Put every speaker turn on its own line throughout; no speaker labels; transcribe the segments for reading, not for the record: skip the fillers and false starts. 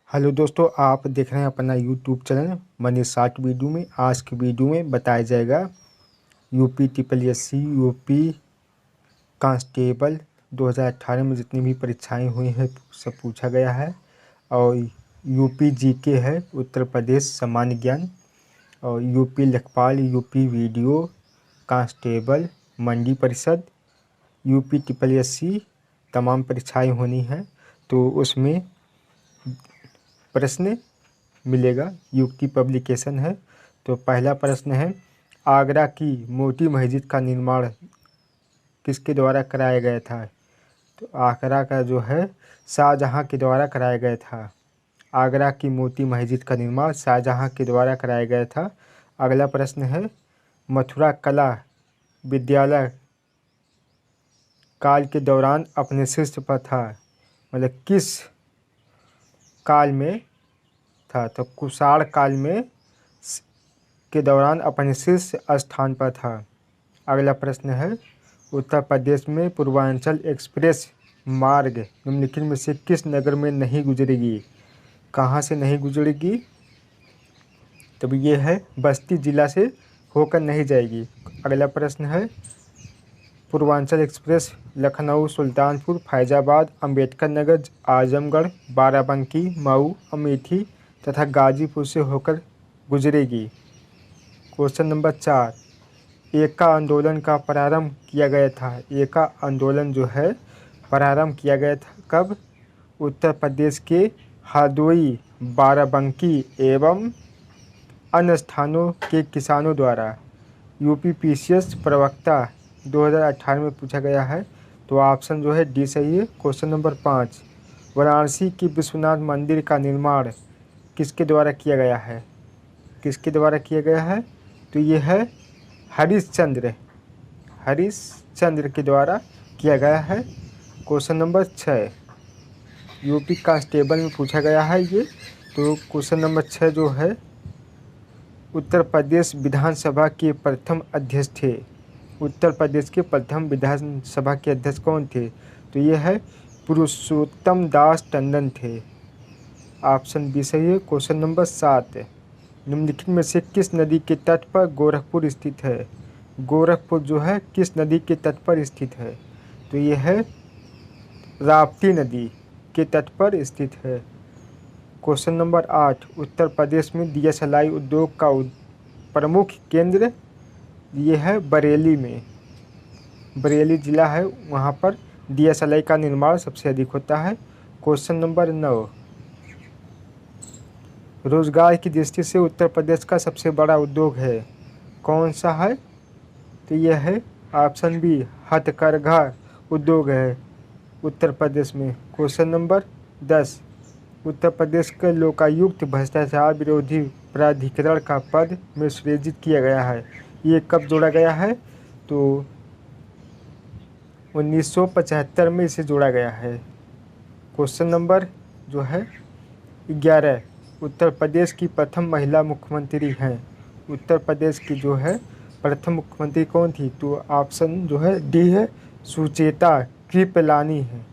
Hello दोस्तों, आप देख रहे हैं अपना YouTube channel Manish short video में। आज की वीडियो में बताया जाएगा यूपी ट्रिपल यूपी कांस्टेबल 2018 में जितनी भी परीक्षाएं हुई हैं सब पूछा गया है। और यूपी जीके है, उत्तर प्रदेश सामान्य ज्ञान, और यूपी लेखपाल, यूपी वीडियो कांस्टेबल, मंडी परिषद, यूपी ट्रिपल तमाम परीक्षाएं होनी हैं। तो उसमें प्रश्न मिलेगा, युक्ति पब्लिकेशन है। तो पहला प्रश्न है, आगरा की मोटी मस्जिद का निर्माण किसके द्वारा कराया गया था? तो आगरा का जो है शाहजहां के द्वारा कराया गया था। आगरा की मोटी मस्जिद का निर्माण शाहजहां के द्वारा कराया गया था। अगला प्रश्न है, मथुरा कला विद्यालय काल के दौरान अपने शीर्ष पर था, मतलब किस काल में था? तो कुषाण काल में के दौरान अपने शीर्ष स्थान पर था। अगला प्रश्न है, उत्तर प्रदेश में पूर्वांचल एक्सप्रेस मार्ग निम्नलिखित में से किस नगर में नहीं गुजरेगी? कहाँ से नहीं गुजरेगी? तब ये है बस्ती जिला से होकर नहीं जाएगी। अगला प्रश्न है, पूर्वांचल एक्सप्रेस लखनऊ, सुल्तानपुर, फैजाबाद, अंबेडकर नगर, आजमगढ़, बाराबंकी, मऊ, अमेठी तथा गाजीपुर से होकर गुजरेगी। क्वेश्चन नंबर 4, एका आंदोलन का प्रारंभ किया गया था। एका आंदोलन जो है प्रारंभ किया गया था कब? उत्तर प्रदेश के हरदोई, बाराबंकी एवं अन्य स्थानों के किसानों द्वारा। यूपीपीसीएस प्रवक्ता 2018 में पूछा गया है। तो ऑप्शन जो है डी सही है। क्वेश्चन नंबर 5, वाराणसी की विश्वनाथ मंदिर का निर्माण किसके द्वारा किया गया है? किसके द्वारा किया गया है? तो ये है हरिश्चंद्र के द्वारा किया गया है। क्वेश्चन नंबर 6, यूपी कांस्टेबल में पूछा गया है ये। तो क्वेश्चन नंबर 6 जो है, उत्तर प्रदेश विधानसभा के प्रथम अध्यक्ष थे। उत्तर प्रदेश के प्रथम विधानसभा के अध्यक्ष कौन थे? तो ये है पुरुषोत्तम दास टंडन थे। ऑप्शन बी सही है। क्वेश्चन नंबर 7, निम्नलिखित में से किस नदी के तट पर गोरखपुर स्थित है? गोरखपुर जो है किस नदी के तट पर स्थित है? तो ये है राप्ती नदी के तट पर स्थित है। क्वेश्चन नंबर 8, उत्तर प्रदेश में दिया सलाई उद्योग का प्रमुख केंद्र ये है बरेली में। बरेली जिला है, वहाँ पर दिया सलाई का निर्माण सबसे अधिक होता है। क्वेश्चन नंबर 9, रोजगार की दृष्टि से उत्तर प्रदेश का सबसे बड़ा उद्योग है कौन सा है? तो यह है ऑप्शन बी, हथकरघा उद्योग है उत्तर प्रदेश में। क्वेश्चन नंबर 10, उत्तर प्रदेश के लोकायुक्त भ्रष्टाचार विरोधी प्राधिकरण का पद में सृजित किया गया है। ये कब जोड़ा गया है? तो 1975 में इसे जोड़ा गया है। क्वेश्चन नंबर जो है 11, उत्तर प्रदेश की प्रथम महिला मुख्यमंत्री हैं। उत्तर प्रदेश की जो है प्रथम मुख्यमंत्री कौन थी? तो ऑप्शन जो है डी है, सुचेता कृपलानी है।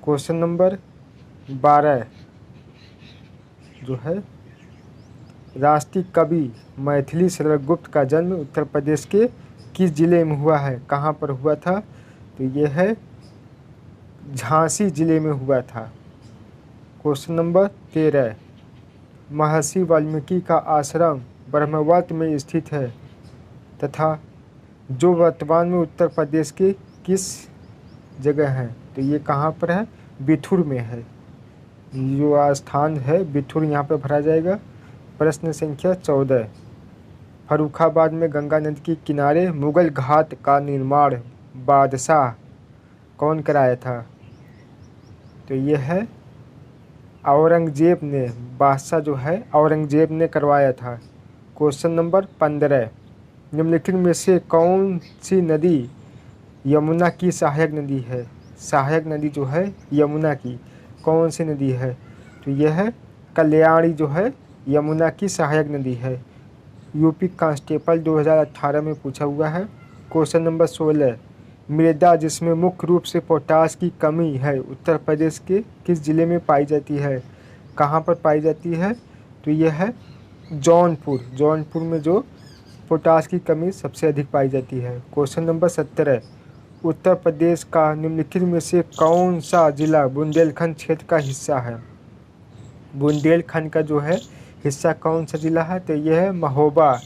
क्वेश्चन नंबर 12 जो है, राष्ट्रीय कवि मैथिली शरद गुप्त का जन्म उत्तर प्रदेश के किस जिले में हुआ है? कहाँ पर हुआ था? तो ये है झांसी जिले में हुआ था। क्वेश्चन नंबर 13, महर्षि वाल्मीकि का आश्रम ब्रह्मवत में स्थित है तथा जो वर्तमान में उत्तर प्रदेश के किस जगह है? तो ये कहाँ पर है? बिथुर में है। जो स्थान है बिथुर, यहाँ पर भरा जाएगा। प्रश्न संख्या 14, फर्रुखाबाद में गंगा नदी के किनारे मुगल घाट का निर्माण बादशाह कौन कराया था? तो ये है औरंगजेब ने, बादशाह जो है औरंगजेब ने करवाया था। क्वेश्चन नंबर 15, निम्नलिखित में से कौन सी नदी यमुना की सहायक नदी है? सहायक नदी जो है यमुना की कौन सी नदी है? तो यह है कल्याणी जो है यमुना की सहायक नदी है। यूपी कांस्टेबल 2018 में पूछा हुआ है। क्वेश्चन नंबर 16, मृदा जिसमें मुख्य रूप से पोटास की कमी है उत्तर प्रदेश के किस जिले में पाई जाती है? कहाँ पर पाई जाती है? तो यह है जौनपुर में जो पोटास की कमी सबसे अधिक पाई जाती है। क्वेश्चन नंबर 17, उत्तर प्रदेश का निम्नलिखित में से कौन सा जिला बुंदेलखंड क्षेत्र का हिस्सा है? बुंदेलखंड का जो है हिस्सा कौन सा जिला है? तो यह है महोबा।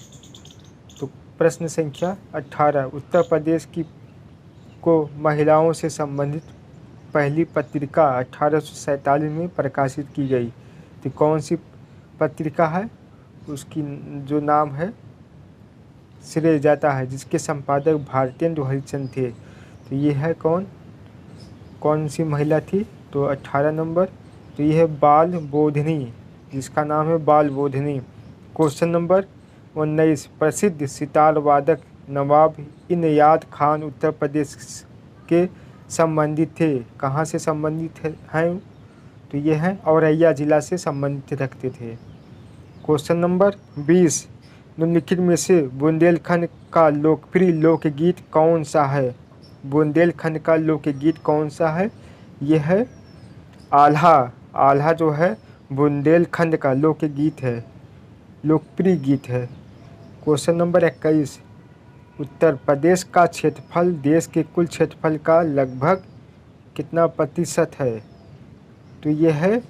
तो प्रश्न संख्या 18, उत्तर प्रदेश की को महिलाओं से संबंधित पहली पत्रिका 1847 में प्रकाशित की गई। तो कौन सी पत्रिका है? उसकी जो नाम है श्रेय जाता है, जिसके संपादक भारतेंदु हरिश्चंद्र थे। तो ये है कौन सी महिला थी? तो 18 नंबर, तो यह है बाल बोधिनी, जिसका नाम है बाल बोधिनी। क्वेश्चन नंबर 19, प्रसिद्ध सितार वादक नवाब इनायत खान उत्तर प्रदेश के संबंधित थे। कहाँ से संबंधित हैं? तो ये हैं औरैया जिला से संबंधित रखते थे। क्वेश्चन नंबर 20, निम्नलिखित में से बुंदेलखंड का लोकप्रिय लोकगीत कौन सा है? बुंदेलखंड का लोकगीत कौन सा है? यह है आल्हा। आल्हा जो है बुंदेलखंड का लोकगीत है, लोकप्रिय गीत है। क्वेश्चन नंबर 21, उत्तर प्रदेश का क्षेत्रफल देश के कुल क्षेत्रफल का लगभग कितना प्रतिशत है? तो यह है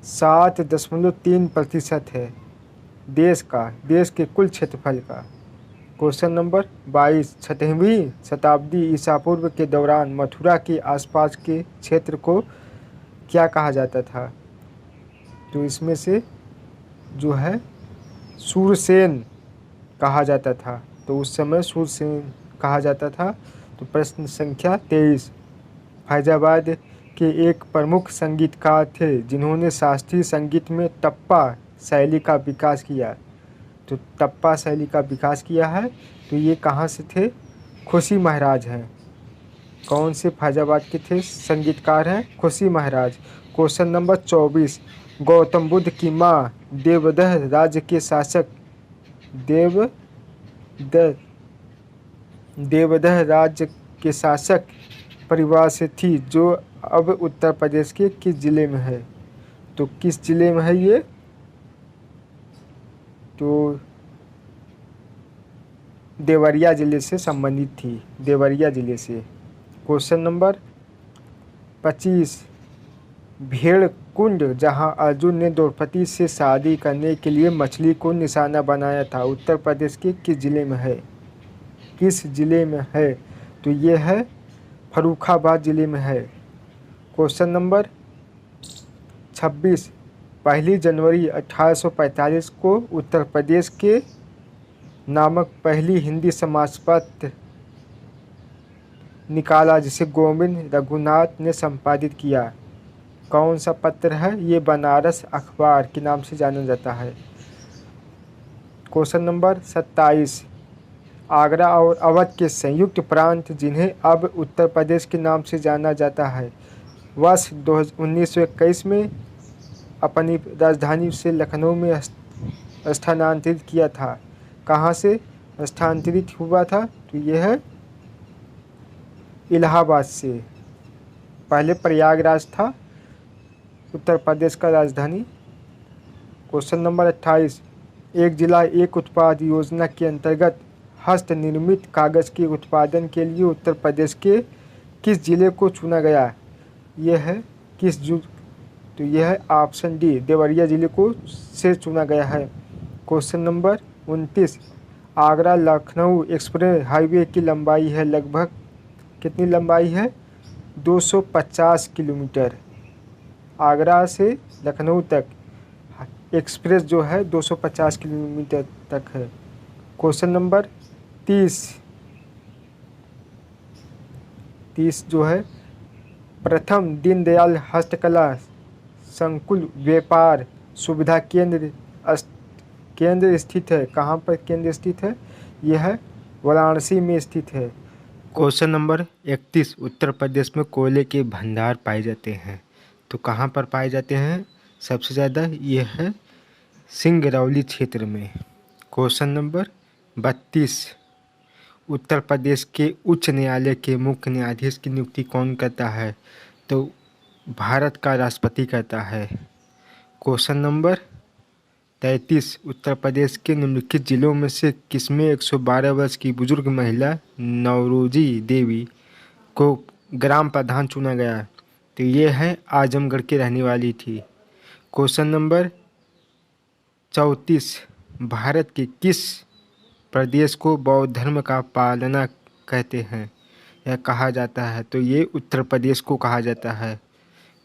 7.3% है देश के कुल क्षेत्रफल का। क्वेश्चन नंबर 22, 6वीं शताब्दी ईसा पूर्व के दौरान मथुरा के आसपास के क्षेत्र को क्या कहा जाता था? तो इसमें से जो है सूरसेन कहा जाता था। तो उस समय सूरसेन कहा जाता था। तो प्रश्न संख्या 23, फैजाबाद के एक प्रमुख संगीतकार थे जिन्होंने शास्त्रीय संगीत में टप्पा शैली का विकास किया। तो टप्पा शैली का विकास किया है, तो ये कहाँ से थे? खुशी महाराज हैं। कौन से फैजाबाद के थे संगीतकार हैं? खुशी महाराज। क्वेश्चन नंबर 24, गौतम बुद्ध की माँ देवदह राज्य के शासक देवदह राज्य के शासक परिवार से थी, जो अब उत्तर प्रदेश के किस जिले में है? तो किस जिले में है ये? तो देवरिया जिले से संबंधित थी, देवरिया जिले से। क्वेश्चन नंबर 25, भेड़कुंड जहां अर्जुन ने द्रौपदी से शादी करने के लिए मछली को निशाना बनाया था, उत्तर प्रदेश के किस जिले में है? किस जिले में है? तो ये है फर्रुखाबाद जिले में है। क्वेश्चन नंबर 26, 1 जनवरी 1845 को उत्तर प्रदेश के नामक पहली हिंदी समाचार पत्र निकाला जिसे गोविंद रघुनाथ ने संपादित किया। कौन सा पत्र है? ये बनारस अखबार के नाम से जाना जाता है। क्वेश्चन नंबर 27, आगरा और अवध के संयुक्त प्रांत जिन्हें अब उत्तर प्रदेश के नाम से जाना जाता है, वर्ष 1921 में अपनी राजधानी से लखनऊ में स्थानांतरित किया था। कहाँ से स्थानांतरित हुआ था? तो यह है इलाहाबाद से। पहले प्रयागराज था उत्तर प्रदेश का राजधानी। क्वेश्चन नंबर 28, एक जिला एक उत्पाद योजना के अंतर्गत हस्त निर्मित कागज़ के उत्पादन के लिए उत्तर प्रदेश के किस जिले को चुना गया? यह है तो यह है ऑप्शन डी, देवरिया जिले को से चुना गया है। Question number 29, Agra Lucknow express highway की लंबाई है लगभग कितनी लंबाई है? 250 किलोमीटर। आगरा से लखनऊ तक एक्सप्रेस जो है 250 किलोमीटर तक है। क्वेश्चन नंबर 30 जो है प्रथम दीनदयाल हस्तकला संकुल व्यापार सुविधा केंद्र स्थित है। कहाँ पर केंद्र स्थित है? यह है वाराणसी में स्थित है। क्वेश्चन नंबर 31, उत्तर प्रदेश में कोयले के भंडार पाए जाते हैं, तो कहाँ पर पाए जाते हैं सबसे ज़्यादा? यह है सिंगरौली क्षेत्र में। क्वेश्चन नंबर 32, उत्तर प्रदेश के उच्च न्यायालय के मुख्य न्यायाधीश की नियुक्ति कौन करता है? तो भारत का राष्ट्रपति करता है। क्वेश्चन नंबर 33, उत्तर प्रदेश के निम्नलिखित जिलों में से किसमें 112 वर्ष की बुजुर्ग महिला नौरोजी देवी को ग्राम प्रधान चुना गया? तो ये है आजमगढ़ की रहने वाली थी। क्वेश्चन नंबर 34, भारत के किस प्रदेश को बौद्ध धर्म का पालना कहते हैं या कहा जाता है? तो ये उत्तर प्रदेश को कहा जाता है।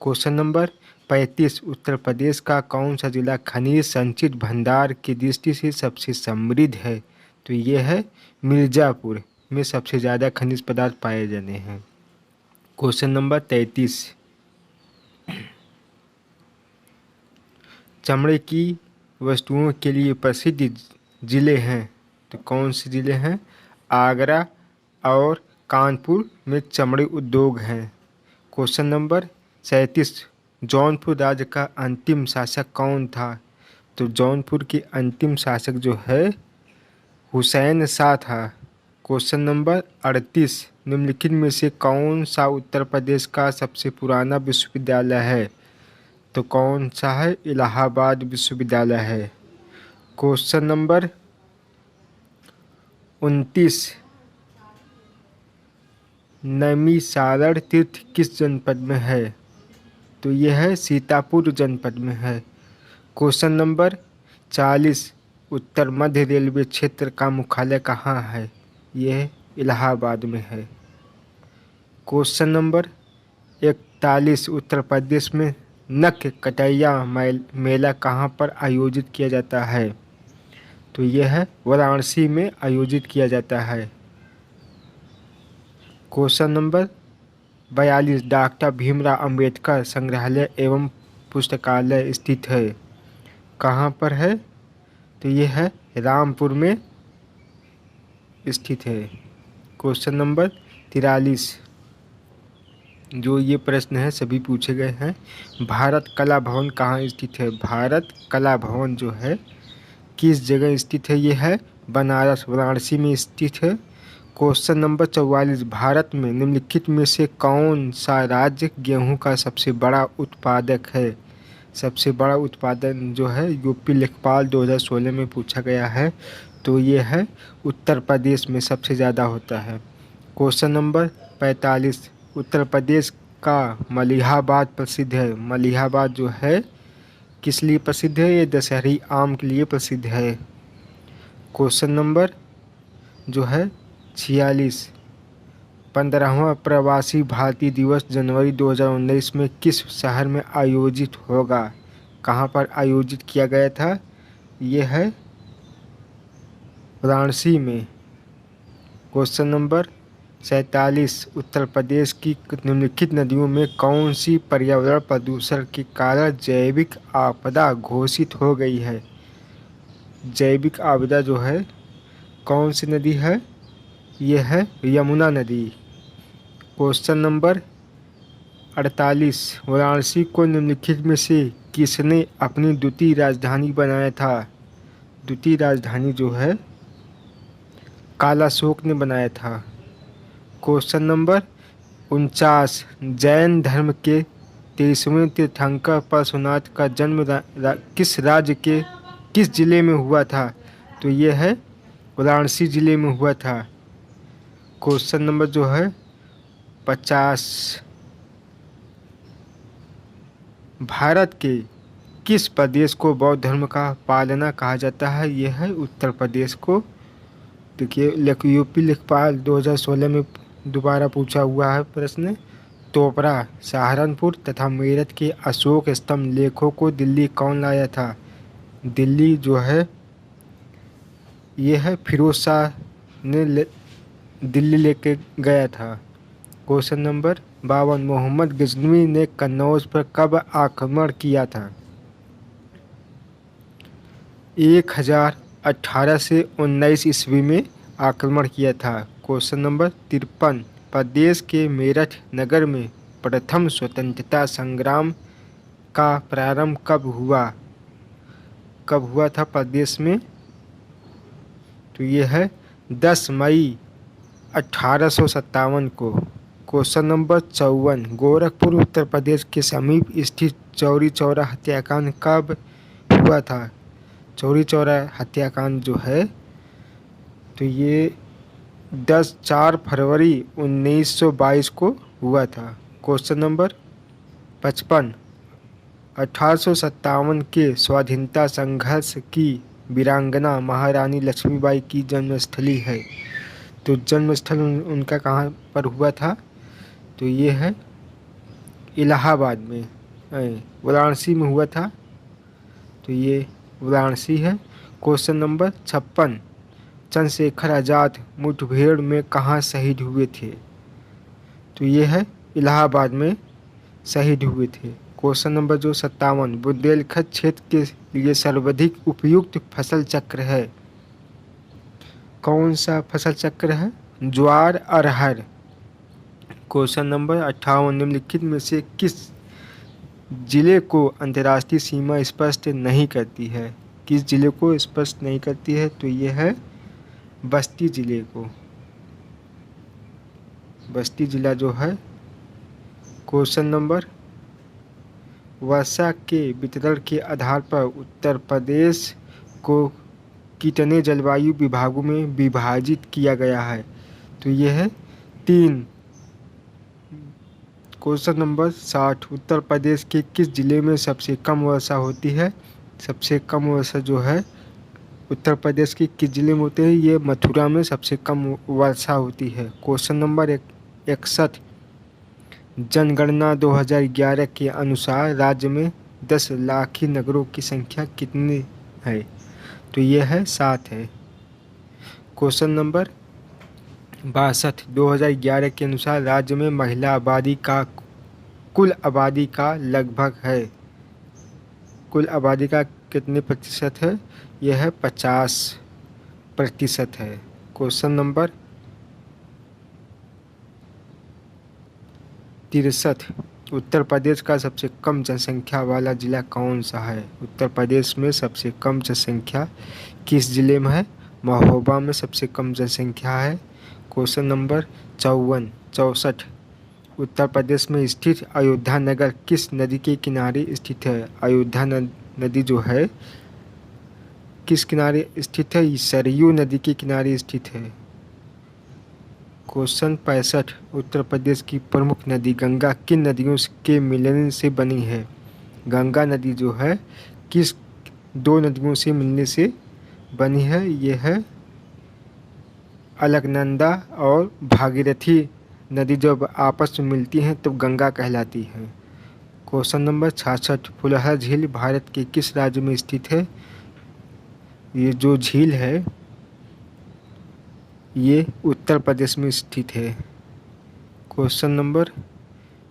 क्वेश्चन नंबर 35, उत्तर प्रदेश का कौन सा जिला खनिज संचित भंडार की दृष्टि से सबसे समृद्ध है? तो ये है मिर्ज़ापुर में सबसे ज़्यादा खनिज पदार्थ पाए जाते हैं। क्वेश्चन नंबर 33, चमड़े की वस्तुओं के लिए प्रसिद्ध ज़िले हैं? तो कौन से ज़िले हैं? आगरा और कानपुर में चमड़े उद्योग हैं। क्वेश्चन नंबर 37, जौनपुर राज्य का अंतिम शासक कौन था? तो जौनपुर के अंतिम शासक जो है हुसैन शाह था। क्वेश्चन नंबर 38, निम्नलिखित में से कौन सा उत्तर प्रदेश का सबसे पुराना विश्वविद्यालय है? तो कौन सा है? इलाहाबाद विश्वविद्यालय है। क्वेश्चन नंबर 29, नैमिषारण्य तीर्थ किस जनपद में है? तो यह है सीतापुर जनपद में है। क्वेश्चन नंबर 40, उत्तर मध्य रेलवे क्षेत्र का मुख्यालय कहाँ है? यह इलाहाबाद में है। क्वेश्चन नंबर 41, उत्तर प्रदेश में नख कटैया मेला कहाँ पर आयोजित किया जाता है? तो यह है वाराणसी में आयोजित किया जाता है। Question number 42, doctor Bhimrao Ambedkar संग्रहालय एवं पुस्तकालय स्थित है? कहाँ पर है? तो यह है रामपुर में स्थित है। क्वेश्चन नंबर 43, जो ये प्रश्न है सभी पूछे गए हैं। भारत कला भवन कहाँ स्थित है? भारत कला भवन जो है किस जगह स्थित है? ये है बनारस वाराणसी में स्थित है। क्वेश्चन नंबर 44, भारत में निम्नलिखित में से कौन सा राज्य गेहूं का सबसे बड़ा उत्पादक है? सबसे बड़ा उत्पादन जो है यूपी लेखपाल 2016 में पूछा गया है, तो ये है उत्तर प्रदेश में सबसे ज़्यादा होता है। क्वेश्चन नंबर 45, उत्तर प्रदेश का मलिहाबाद प्रसिद्ध है? मलिहाबाद जो है किस लिए प्रसिद्ध है? ये दशहरी आम के लिए प्रसिद्ध है। क्वेश्चन नंबर जो है 46, 15वां प्रवासी भारतीय दिवस जनवरी 2019 में किस शहर में आयोजित होगा? कहाँ पर आयोजित किया गया था? ये है वाराणसी में। क्वेश्चन नंबर 47, उत्तर प्रदेश की निम्नलिखित नदियों में कौन सी पर्यावरण प्रदूषण के कारण जैविक आपदा घोषित हो गई है? जैविक आपदा जो है कौन सी नदी है? यह है यमुना नदी। क्वेश्चन नंबर 48, वाराणसी को निम्नलिखित में से किसने अपनी द्वितीय राजधानी बनाया था? द्वितीय राजधानी जो है कालाशोक ने बनाया था। क्वेश्चन नंबर 49, जैन धर्म के 23वें तीर्थंकर पार्श्वनाथ का जन्म किस राज्य के किस जिले में हुआ था? तो ये है वाराणसी जिले में हुआ था। क्वेश्चन नंबर जो है 50, भारत के किस प्रदेश को बौद्ध धर्म का पालना कहा जाता है? यह है उत्तर प्रदेश को। देखिए यूपी लेखपाल 2016 में दोबारा पूछा हुआ है प्रश्न। तोपरा, सहारनपुर तथा मेरठ के अशोक स्तंभ लेखों को दिल्ली कौन लाया था? दिल्ली जो है ये है फिरोज शाह ने दिल्ली लेके गया था। क्वेश्चन नंबर 52, मोहम्मद गजनवी ने कन्नौज पर कब आक्रमण किया था? 1018 से 19 ईस्वी में आक्रमण किया था। क्वेश्चन नंबर 53, प्रदेश के मेरठ नगर में प्रथम स्वतंत्रता संग्राम का प्रारंभ कब हुआ? कब हुआ था प्रदेश में? तो ये है 10 मई 1857 को। क्वेश्चन नंबर 54, गोरखपुर उत्तर प्रदेश के समीप स्थित चौरी चौरा हत्याकांड कब हुआ था? चौरी चौरा हत्याकांड जो है तो ये 4 फरवरी 1922 को हुआ था। क्वेश्चन नंबर 55, 1857 के स्वाधीनता संघर्ष की वीरांगना महारानी लक्ष्मीबाई की जन्मस्थली है। तो जन्मस्थल उनका कहाँ पर हुआ था? तो ये है इलाहाबाद में, वाराणसी में हुआ था। तो ये वाराणसी है। क्वेश्चन नंबर 56, चंद्रशेखर आज़ाद मुठभेड़ में कहाँ शहीद हुए थे? तो ये है इलाहाबाद में शहीद हुए थे। क्वेश्चन नंबर जो 57, बुंदेलखंड क्षेत्र के लिए सर्वाधिक उपयुक्त फसल चक्र है? कौन सा फसल चक्र है? ज्वार अरहर। क्वेश्चन नंबर 58, निम्नलिखित में से किस जिले को अंतर्राष्ट्रीय सीमा स्पष्ट नहीं करती है? किस जिले को स्पष्ट नहीं करती है? तो ये है बस्ती जिले को, बस्ती जिला जो है। क्वेश्चन नंबर, वर्षा के वितरण के आधार पर उत्तर प्रदेश को कितने जलवायु विभागों में विभाजित किया गया है? तो ये है 3। क्वेश्चन नंबर 60, उत्तर प्रदेश के किस जिले में सबसे कम वर्षा होती है? सबसे कम वर्षा जो है उत्तर प्रदेश के किस जिले में होते हैं? ये मथुरा में सबसे कम वर्षा होती है। क्वेश्चन नंबर 61, जनगणना 2011 के अनुसार राज्य में 10 लाखी नगरों की संख्या कितनी है? तो ये है 7 है। क्वेश्चन नंबर 62, 2011 के अनुसार राज्य में महिला आबादी का कुल आबादी का लगभग है, कुल आबादी का कितने प्रतिशत है? यह है 50% है। क्वेश्चन नंबर 63, उत्तर प्रदेश का सबसे कम जनसंख्या वाला जिला कौन सा है? उत्तर प्रदेश में सबसे कम जनसंख्या किस जिले में है? महोबा में सबसे कम जनसंख्या है। क्वेश्चन नंबर 64, उत्तर प्रदेश में स्थित अयोध्या नगर किस नदी के किनारे स्थित है? अयोध्या नदी जो है किस किनारे स्थित है? सरयू नदी के किनारे स्थित है। क्वेश्चन 65, उत्तर प्रदेश की प्रमुख नदी गंगा किन नदियों के मिलने से बनी है? गंगा नदी जो है किस 2 नदियों से मिलने से बनी है? ये है अलकनंदा और भागीरथी नदी जब आपस में मिलती हैं तब गंगा कहलाती है। क्वेश्चन नंबर 66, फुलहर झील भारत के किस राज्य में स्थित है? ये जो झील है ये उत्तर प्रदेश में स्थित है। क्वेश्चन नंबर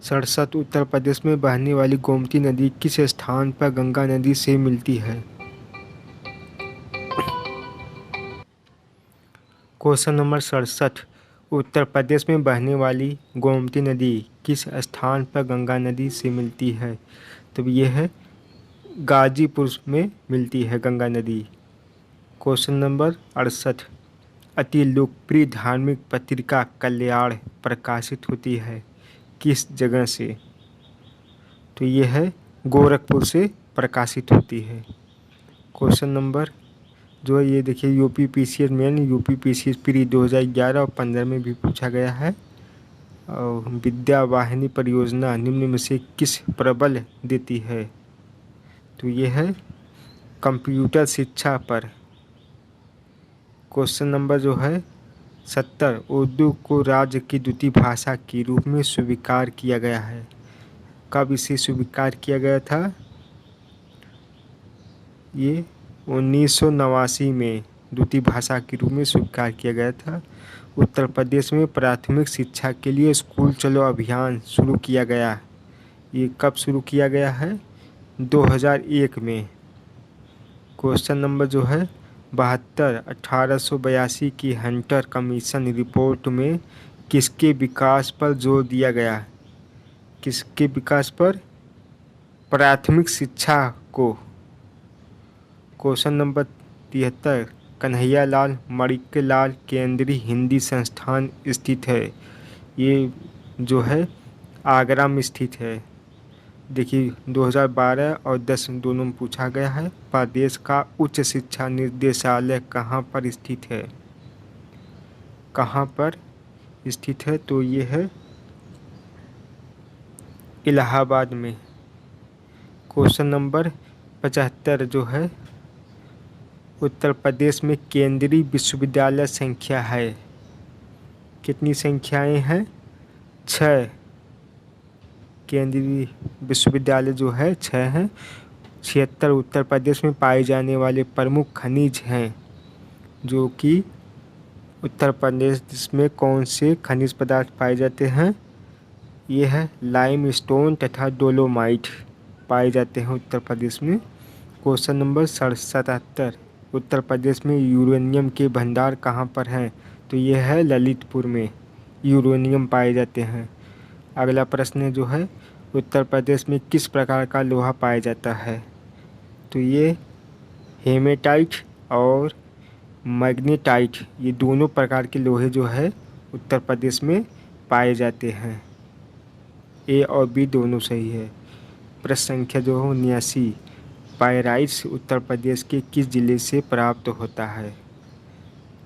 67, उत्तर प्रदेश में बहने वाली गोमती नदी किस स्थान पर गंगा नदी से मिलती है? क्वेश्चन नंबर 67, उत्तर प्रदेश में बहने वाली गोमती नदी किस स्थान पर गंगा नदी से मिलती है? तो ये है गाजीपुर में मिलती है गंगा नदी। क्वेश्चन नंबर 68, अति लोकप्रिय धार्मिक पत्रिका कल्याण प्रकाशित होती है किस जगह से? तो ये है गोरखपुर से प्रकाशित होती है। क्वेश्चन नंबर जो है ये देखिए UP PCS main, UP PCS pre 2011 और 15 में भी पूछा गया है। और विद्या वाहिनी परियोजना निम्न में से किस प्रबल देती है? तो ये है कंप्यूटर शिक्षा पर। क्वेश्चन नंबर जो है 70, उर्दू को राज्य की द्वितीय भाषा के रूप में स्वीकार किया गया है। कब इसे स्वीकार किया गया था? ये 1989 में द्वितीय भाषा के रूप में स्वीकार किया गया था। उत्तर प्रदेश में प्राथमिक शिक्षा के लिए स्कूल चलो अभियान शुरू किया गया। ये कब शुरू किया गया है? 2001 में। क्वेश्चन नंबर जो है 72, 1882 की हंटर कमीशन रिपोर्ट में किसके विकास पर जोर दिया गया? किसके विकास पर? प्राथमिक शिक्षा को। क्वेश्चन नंबर 73, कन्हैयालाल मणिक्यलाल केंद्रीय हिंदी संस्थान स्थित है। ये जो है आगरा में स्थित है। देखिए 2012 और 10 दोनों में पूछा गया है। प्रदेश का उच्च शिक्षा निर्देशालय कहाँ पर स्थित है? कहाँ पर स्थित है? तो ये है इलाहाबाद में। क्वेश्चन नंबर 75 जो है, उत्तर प्रदेश में केंद्रीय विश्वविद्यालय संख्या है? कितनी संख्याएं हैं? 6 केंद्रीय विश्वविद्यालय जो है 6 हैं। 76 उत्तर प्रदेश में पाए जाने वाले प्रमुख खनिज हैं, जो कि उत्तर प्रदेश में कौन से खनिज पदार्थ पाए जाते हैं? ये है लाइमस्टोन तथा डोलोमाइट पाए जाते हैं उत्तर प्रदेश में। क्वेश्चन नंबर 77 उत्तर प्रदेश में यूरेनियम के भंडार कहाँ पर हैं? तो ये है ललितपुर में यूरेनियम पाए जाते हैं। अगला प्रश्न जो है, उत्तर प्रदेश में किस प्रकार का लोहा पाया जाता है? तो ये हेमेटाइट और मैग्नेटाइट, ये दोनों प्रकार के लोहे जो है उत्तर प्रदेश में पाए जाते हैं। ए और बी दोनों सही है। प्रश्न संख्या जो है 79, पायराइट्स उत्तर प्रदेश के किस जिले से प्राप्त होता है?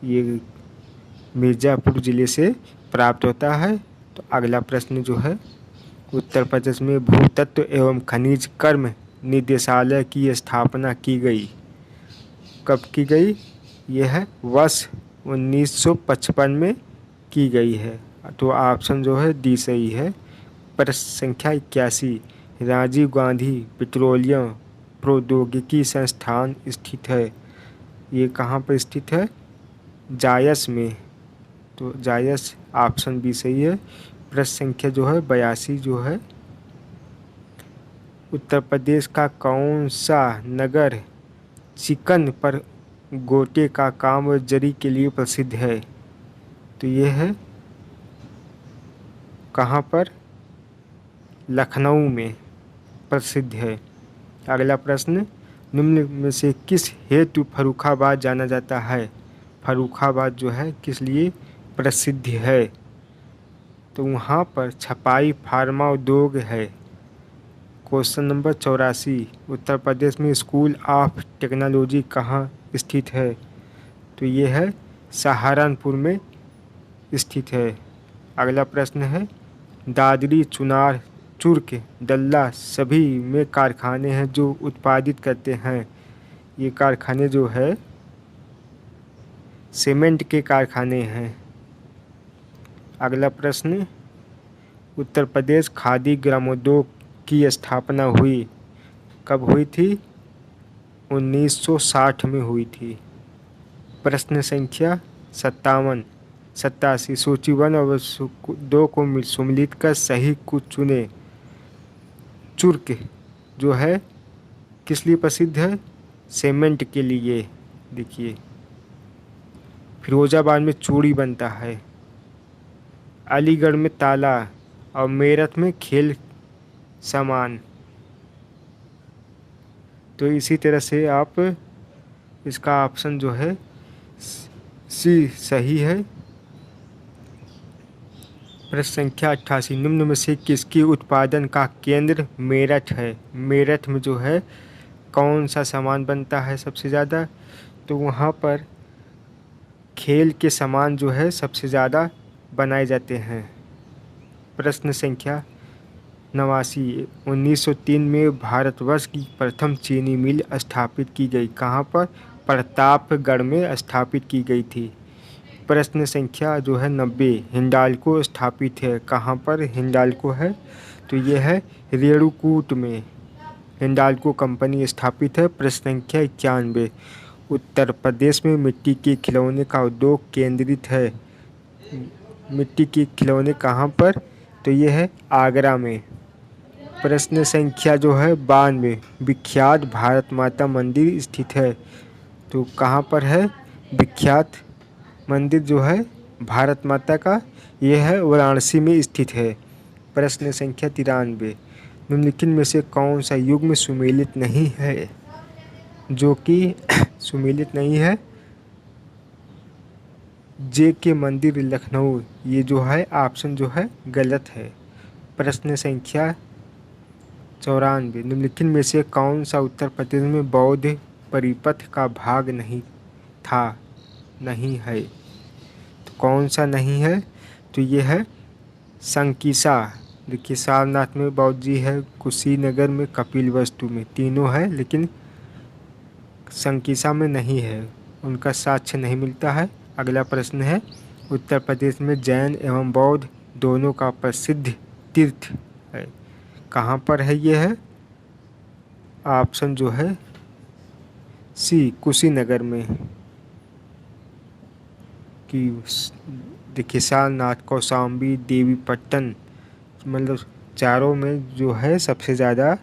ये मिर्ज़ापुर जिले से प्राप्त होता है। तो अगला प्रश्न जो है, उत्तर प्रदेश में भूतत्व एवं खनिज कर्म निदेशालय की स्थापना की गई? कब की गई? यह है वर्ष 1955 में की गई है। तो ऑप्शन जो है डी सही है। प्रश्न संख्या 81, राजीव गांधी पेट्रोलियम प्रौद्योगिकी संस्थान स्थित है? ये कहाँ पर स्थित है? जायस में। तो जायस ऑप्शन बी सही है। प्रश्न संख्या जो है 82 जो है, उत्तर प्रदेश का कौन सा नगर चिकन पर गोटे का काम और जरी के लिए प्रसिद्ध है? तो ये है कहाँ पर? लखनऊ में प्रसिद्ध है। अगला प्रश्न, निम्न में से किस हेतु फर्रुखाबाद जाना जाता है? फर्रुखाबाद जो है किस लिए प्रसिद्ध है? तो वहाँ पर छपाई फार्मा उद्योग है। क्वेश्चन नंबर 84, उत्तर प्रदेश में स्कूल ऑफ टेक्नोलॉजी कहाँ स्थित है? तो ये है सहारनपुर में स्थित है। अगला प्रश्न है, दादरी, चुनार, चुर्क, डल्ला सभी में कारखाने हैं जो उत्पादित करते हैं। ये कारखाने जो है सीमेंट के कारखाने हैं। अगला प्रश्न, उत्तर प्रदेश खादी ग्रामोद्योग की स्थापना हुई? कब हुई थी? 1960 में हुई थी। प्रश्न संख्या 87, सूची 1 और 2 को सम्मिलित कर सही कुछ चुने। चुर्क जो है किस लिए प्रसिद्ध है? सीमेंट के लिए। देखिए फिरोजाबाद में चूड़ी बनता है, अलीगढ़ में ताला और मेरठ में खेल सामान। तो इसी तरह से आप इसका ऑप्शन जो है सी सही है। प्रश्न संख्या 88, निम्न में से किसके उत्पादन का केंद्र मेरठ है? मेरठ में जो है कौन सा सामान बनता है सबसे ज़्यादा? तो वहाँ पर खेल के सामान जो है सबसे ज़्यादा बनाए जाते हैं। प्रश्न संख्या 89, 1903 में भारतवर्ष की प्रथम चीनी मिल स्थापित की गई? कहाँ पर? प्रतापगढ़ में स्थापित की गई थी। प्रश्न संख्या जो है 90, हिंडाल्को स्थापित है? कहाँ पर हिंडाल्को है? तो ये है रेणुकूट में हिंडाल्को कंपनी स्थापित है। प्रश्न संख्या 91, उत्तर प्रदेश में मिट्टी के खिलौने का उद्योग केंद्रित है? मिट्टी के खिलौने कहाँ पर? तो ये है आगरा में। प्रश्न संख्या जो है 92, विख्यात भारत माता मंदिर स्थित है? तो कहाँ पर है विख्यात मंदिर जो है भारत माता का? यह है वाराणसी में स्थित है। प्रश्न संख्या 93, निम्नलिखित में से कौन सा युग्म सुमेलित नहीं है? जो कि सुमेलित नहीं है, जे के मंदिर लखनऊ, ये जो है ऑप्शन जो है गलत है। प्रश्न संख्या 94 निम्नलिखित में से कौन सा उत्तर प्रदेश में बौद्ध परिपथ का भाग नहीं था, नहीं है? तो कौन सा नहीं है? तो ये है संकीसा। देखिए सारनाथ में बौद्ध जी है, कुशीनगर में, कपिलवस्तु में, तीनों है, लेकिन संकीसा में नहीं है, उनका साक्ष्य नहीं मिलता है। अगला प्रश्न है, उत्तर प्रदेश में जैन एवं बौद्ध दोनों का प्रसिद्ध तीर्थ है, कहाँ पर है? ये है ऑप्शन जो है सी, कुशीनगर में। कि देखिए सारनाथ, कौशाम्बी, देवीपट्टन, मतलब चारों में जो है सबसे ज़्यादा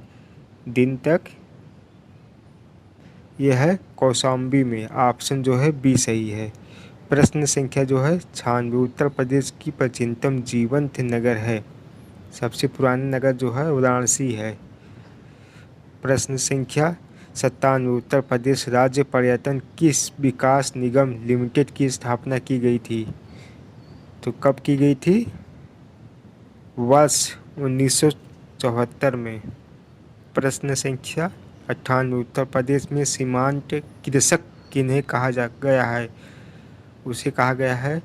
दिन तक यह है कौशाम्बी में। ऑप्शन जो है बी सही है। प्रश्न संख्या जो है 96, उत्तर प्रदेश की प्राचीनतम जीवंत नगर है, सबसे पुराना नगर जो है वाराणसी है। प्रश्न संख्या 97, उत्तर प्रदेश राज्य पर्यटन किस विकास निगम लिमिटेड की स्थापना की गई थी? तो कब की गई थी? वर्ष 1974 में। प्रश्न संख्या 98, उत्तर प्रदेश में सीमांत कृषक किन्हें कहा गया है? उसे कहा गया है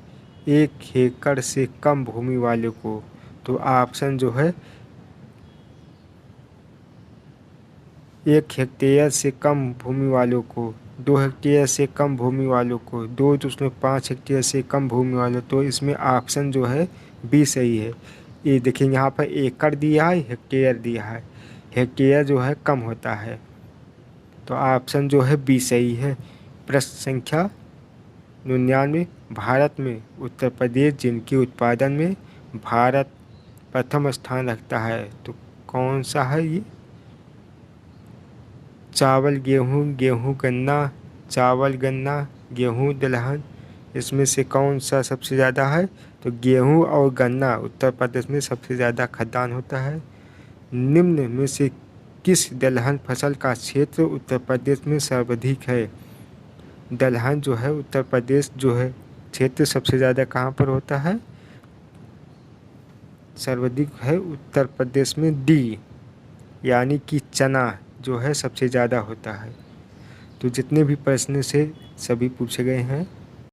1 एकड़ से कम भूमि वाले को। तो ऑप्शन जो है 1 हेक्टेयर से कम भूमि वालों को, 2 हेक्टेयर से कम भूमि वालों को, 2 तो उसमें 5 हेक्टेयर से कम भूमि वालों। तो इसमें ऑप्शन जो है बी सही है। ये देखिए यहाँ पर एकड़ दिया है, हेक्टेयर दिया है, हेक्टेयर जो है कम होता है, तो ऑप्शन जो है बी सही है। प्रश्न संख्या 99, भारत में उत्तर प्रदेश जिनके उत्पादन में भारत प्रथम स्थान रखता है, तो कौन सा है ये? चावल गेहूँ, गेहूँ गन्ना, चावल गन्ना, गेहूँ दलहन, इसमें से कौन सा सबसे ज़्यादा है? तो गेहूँ और गन्ना उत्तर प्रदेश में सबसे ज़्यादा खाद्यान्न होता है। निम्न में से किस दलहन फसल का क्षेत्र उत्तर प्रदेश में सर्वाधिक है? दलहन जो है उत्तर प्रदेश जो है क्षेत्र सबसे ज़्यादा कहाँ पर होता है? सर्वाधिक है उत्तर प्रदेश में डी, यानी कि चना जो है सबसे ज़्यादा होता है। तो जितने भी प्रश्न से सभी पूछे गए हैं